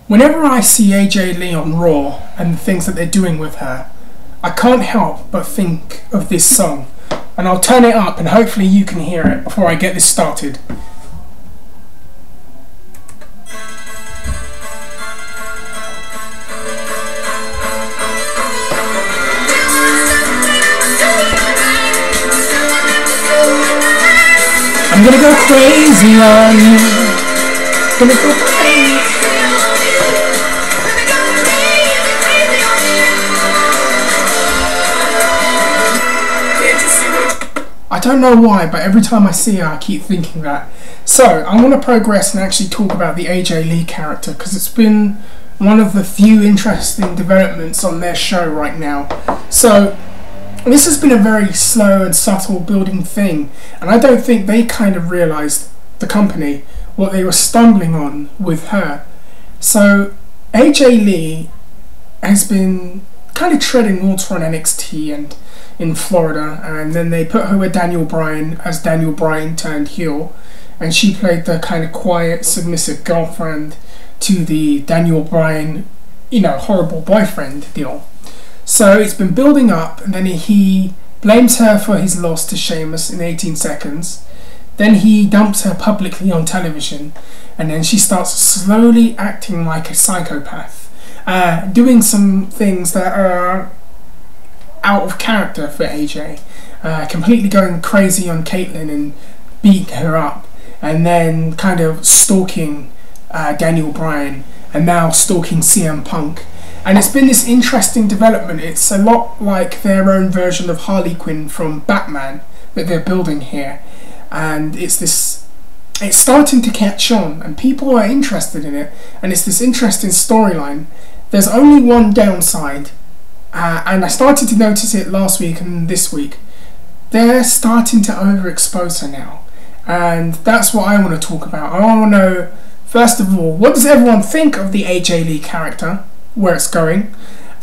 Whenever I see AJ Lee on Raw and the things that they're doing with her, I can't help but think of this song. And I'll turn it up and hopefully you can hear it before I get this started. I'm gonna go crazy on you. Gonna go crazy. I don't know why, but every time I see her, I keep thinking that. So, I'm going to progress and actually talk about the AJ Lee character, because it's been one of the few interesting developments on their show right now. So, this has been a very slow and subtle building thing, and I don't think they kind of realised, the company, what they were stumbling on with her. So, AJ Lee has been kind of treading water on NXT and in Florida, and then they put her with Daniel Bryan as Daniel Bryan turned heel, and she played the kind of quiet, submissive girlfriend to the Daniel Bryan, horrible boyfriend deal. So it's been building up, and then he blames her for his loss to Sheamus in 18 seconds. Then he dumps her publicly on television, and then she starts slowly acting like a psychopath, doing some things that are out of character for AJ, completely going crazy on Caitlyn and beating her up, and then kind of stalking Daniel Bryan, and now stalking CM Punk. And it's been this interesting development. It's a lot like their own version of Harley Quinn from Batman that they're building here, and it's starting to catch on, and people are interested in it, and it's this interesting storyline. There's only one downside, and I started to notice it last week and this week. They're starting to overexpose her now, and that's what I want to talk about. I want to know, first of all, what does everyone think of the AJ Lee character, where it's going,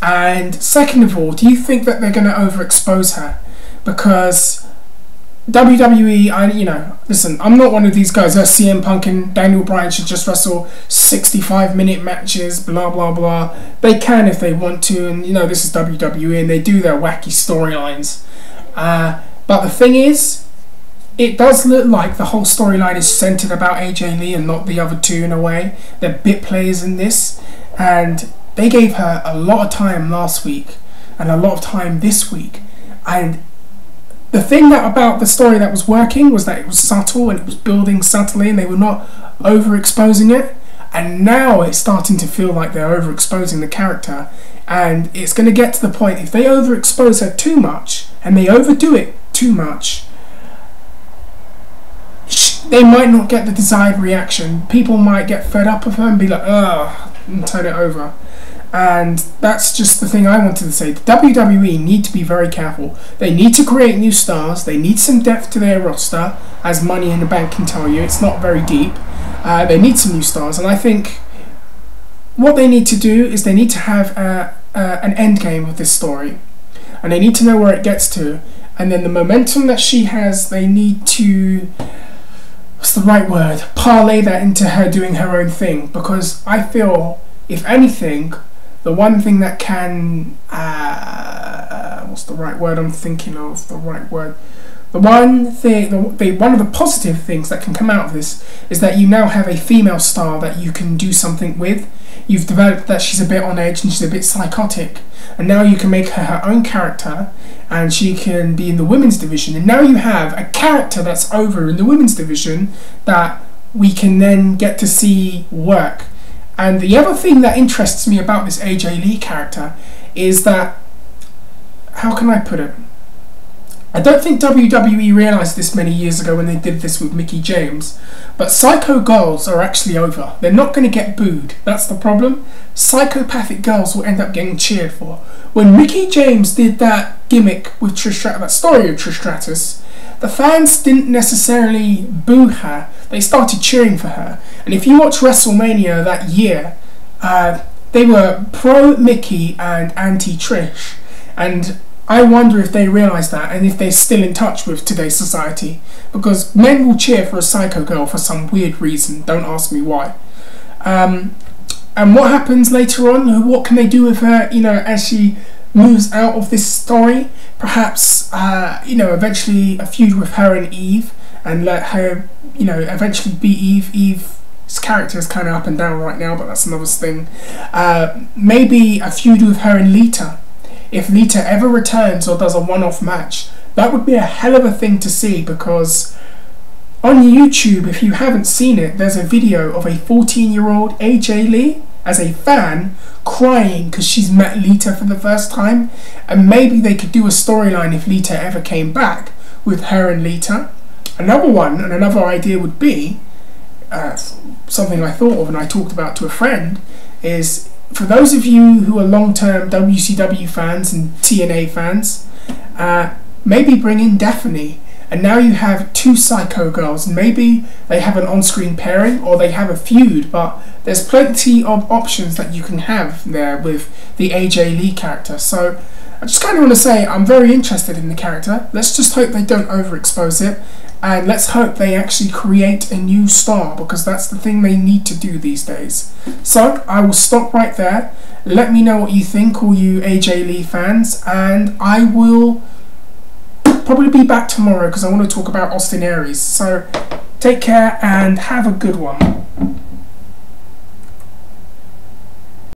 and second of all, do you think that they're going to overexpose her? Because WWE, listen, I'm not one of these guys. CM Punk and Daniel Bryan should just wrestle 65-minute matches, blah blah blah. They can if they want to, and this is WWE, and they do their wacky storylines. But the thing is, it does look like the whole storyline is centered about AJ Lee and not the other two in a way. They're bit players in this, and they gave her a lot of time last week and a lot of time this week, and the thing about the story that was working was that it was subtle and it was building subtly, and they were not overexposing it. And now it's starting to feel like they're overexposing the character, and it's going to get to the point, if they overexpose her too much and they overdo it too much, they might not get the desired reaction. People might get fed up of her and be like, ugh, and turn it over. And that's just the thing I wanted to say. The WWE need to be very careful. They need to create new stars. They need some depth to their roster, as Money in the Bank can tell you. It's not very deep. They need some new stars. And I think what they need to do is they need to have an end game with this story. And they need to know where it gets to. And then the momentum that she has, they need to, what's the right word? Parlay that into her doing her own thing. Because I feel, if anything, the one thing that can, what's the right word I'm thinking of? The right word. The one thing, one of the positive things that can come out of this is that you now have a female star that you can do something with. You've developed that she's a bit on edge and she's a bit psychotic, and now you can make her her own character, and she can be in the women's division. And now you have a character that's over in the women's division that we can then get to see work. And the other thing that interests me about this AJ Lee character is that, how can I put it? I don't think WWE realised this many years ago when they did this with Mickie James, but psycho girls are actually over. They're not going to get booed. That's the problem. Psychopathic girls will end up getting cheered for. When Mickie James did that gimmick with Trish Stratus, that story of Trish Stratus, the fans didn't necessarily boo her. They started cheering for her. And if you watch WrestleMania that year, they were pro Mickie and anti Trish. And I wonder if they realise that, and if they're still in touch with today's society. Because men will cheer for a psycho girl for some weird reason. Don't ask me why. And what happens later on? What can they do with her, you know, as she moves out of this story? Perhaps, you know, eventually a feud with her and Eve, and let her, you know, eventually be Eve. Eve's character is kind of up and down right now, but that's another thing. Maybe a feud with her and Lita. If Lita ever returns or does a one-off match, that would be a hell of a thing to see, because on YouTube, if you haven't seen it, there's a video of a 14-year-old AJ Lee as a fan crying because she's met Lita for the first time. And maybe they could do a storyline if Lita ever came back with her and Lita. Another one and another idea would be, something I thought of and I talked about to a friend, is for those of you who are long-term WCW fans and TNA fans, maybe bring in Daphne. And now you have two Psycho girls. Maybe they have an on-screen pairing or they have a feud, but there's plenty of options that you can have there with the AJ Lee character. So I just kind of want to say I'm very interested in the character. Let's just hope they don't overexpose it, and let's hope they actually create a new star, because that's the thing they need to do these days. So I will stop right there. Let me know what you think, all you AJ Lee fans, and I will probably be back tomorrow because I want to talk about Austin Aries. So take care and have a good one.